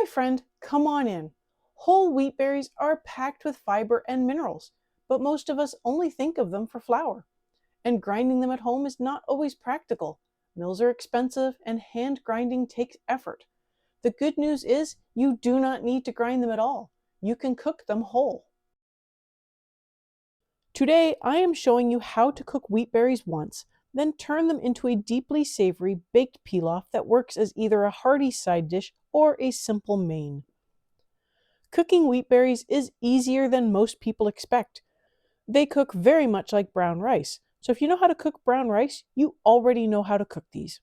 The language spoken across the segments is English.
friend, come on in. Whole wheat berries are packed with fiber and minerals, but most of us only think of them for flour. And grinding them at home is not always practical. Mills are expensive and hand grinding takes effort. The good news is you do not need to grind them at all. You can cook them whole. Today I am showing you how to cook wheat berries once, then turn them into a deeply savory baked pilaf that works as either a hearty side dish or a simple main. Cooking wheat berries is easier than most people expect. They cook very much like brown rice, so if you know how to cook brown rice, you already know how to cook these.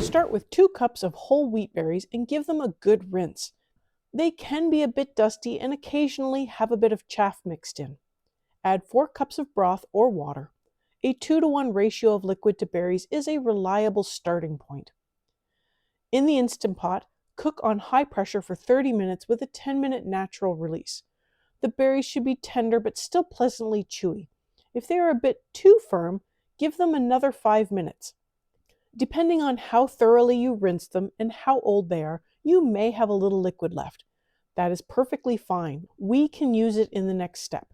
Start with 2 cups of whole wheat berries and give them a good rinse. They can be a bit dusty and occasionally have a bit of chaff mixed in. Add 4 cups of broth or water. A 2-to-1 ratio of liquid to berries is a reliable starting point. In the Instant Pot, cook on high pressure for 30 minutes with a 10-minute natural release. The berries should be tender but still pleasantly chewy. If they are a bit too firm, give them another 5 minutes. Depending on how thoroughly you rinse them and how old they are, you may have a little liquid left. That is perfectly fine. We can use it in the next step.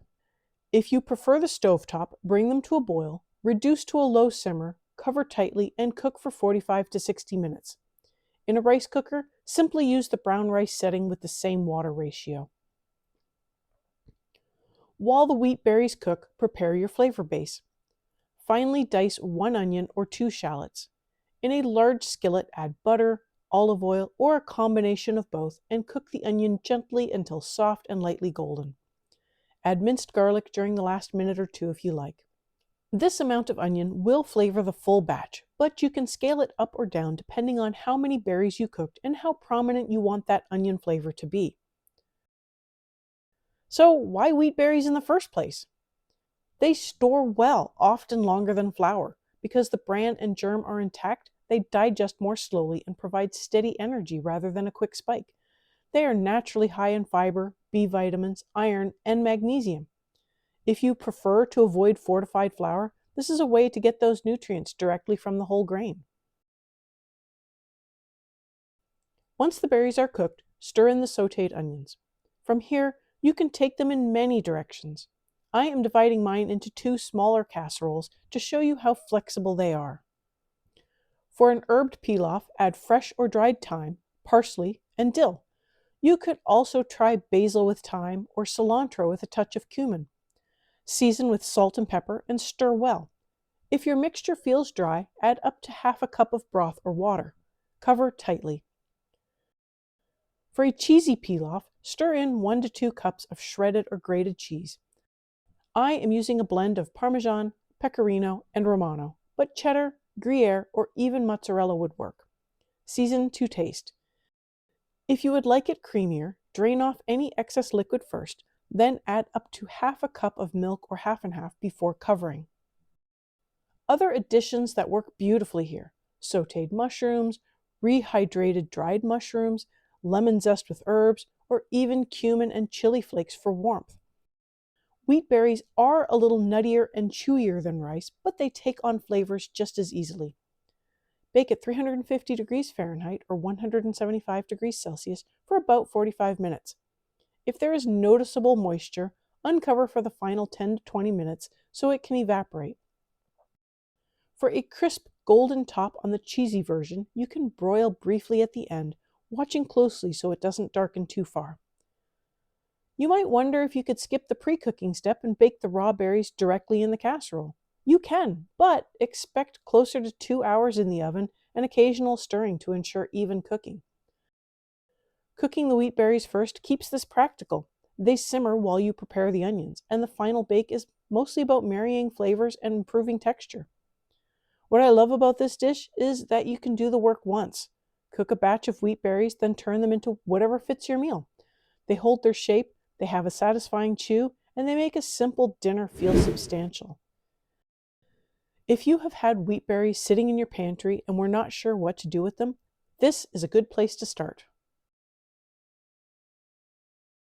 If you prefer the stovetop, bring them to a boil, reduce to a low simmer, cover tightly, and cook for 45 to 60 minutes. In a rice cooker, simply use the brown rice setting with the same water ratio. While the wheat berries cook, prepare your flavor base. Finely dice 1 onion or 2 shallots. In a large skillet, add butter, olive oil, or a combination of both, and cook the onion gently until soft and lightly golden. Add minced garlic during the last minute or 2 if you like. This amount of onion will flavor the full batch, but you can scale it up or down depending on how many berries you cooked and how prominent you want that onion flavor to be. So why wheat berries in the first place? They store well, often longer than flour. Because the bran and germ are intact, they digest more slowly and provide steady energy rather than a quick spike. They are naturally high in fiber, B vitamins, iron, and magnesium. If you prefer to avoid fortified flour, this is a way to get those nutrients directly from the whole grain. Once the berries are cooked, stir in the sautéed onions. From here, you can take them in many directions. I am dividing mine into 2 smaller casseroles to show you how flexible they are. For an herbed pilaf, add fresh or dried thyme, parsley, and dill. You could also try basil with thyme or cilantro with a touch of cumin. Season with salt and pepper and stir well. If your mixture feels dry, add up to half a cup of broth or water. Cover tightly. For a cheesy pilaf, stir in 1 to 2 cups of shredded or grated cheese. I am using a blend of Parmesan, Pecorino, and Romano, but cheddar, Gruyere, or even mozzarella would work. Season to taste. If you would like it creamier, drain off any excess liquid first, then add up to half a cup of milk or half and half before covering. Other additions that work beautifully here: sautéed mushrooms, rehydrated dried mushrooms, lemon zest with herbs, or even cumin and chili flakes for warmth. Wheat berries are a little nuttier and chewier than rice, but they take on flavors just as easily. Bake at 350 degrees Fahrenheit or 175 degrees Celsius for about 45 minutes. If there is noticeable moisture, uncover for the final 10 to 20 minutes so it can evaporate. For a crisp golden top on the cheesy version, you can broil briefly at the end, watching closely so it doesn't darken too far. You might wonder if you could skip the pre-cooking step and bake the raw berries directly in the casserole. You can, but expect closer to 2 hours in the oven and occasional stirring to ensure even cooking. Cooking the wheat berries first keeps this practical. They simmer while you prepare the onions, and the final bake is mostly about marrying flavors and improving texture. What I love about this dish is that you can do the work once. Cook a batch of wheat berries, then turn them into whatever fits your meal. They hold their shape, they have a satisfying chew, and they make a simple dinner feel substantial. If you have had wheat berries sitting in your pantry and were not sure what to do with them, this is a good place to start.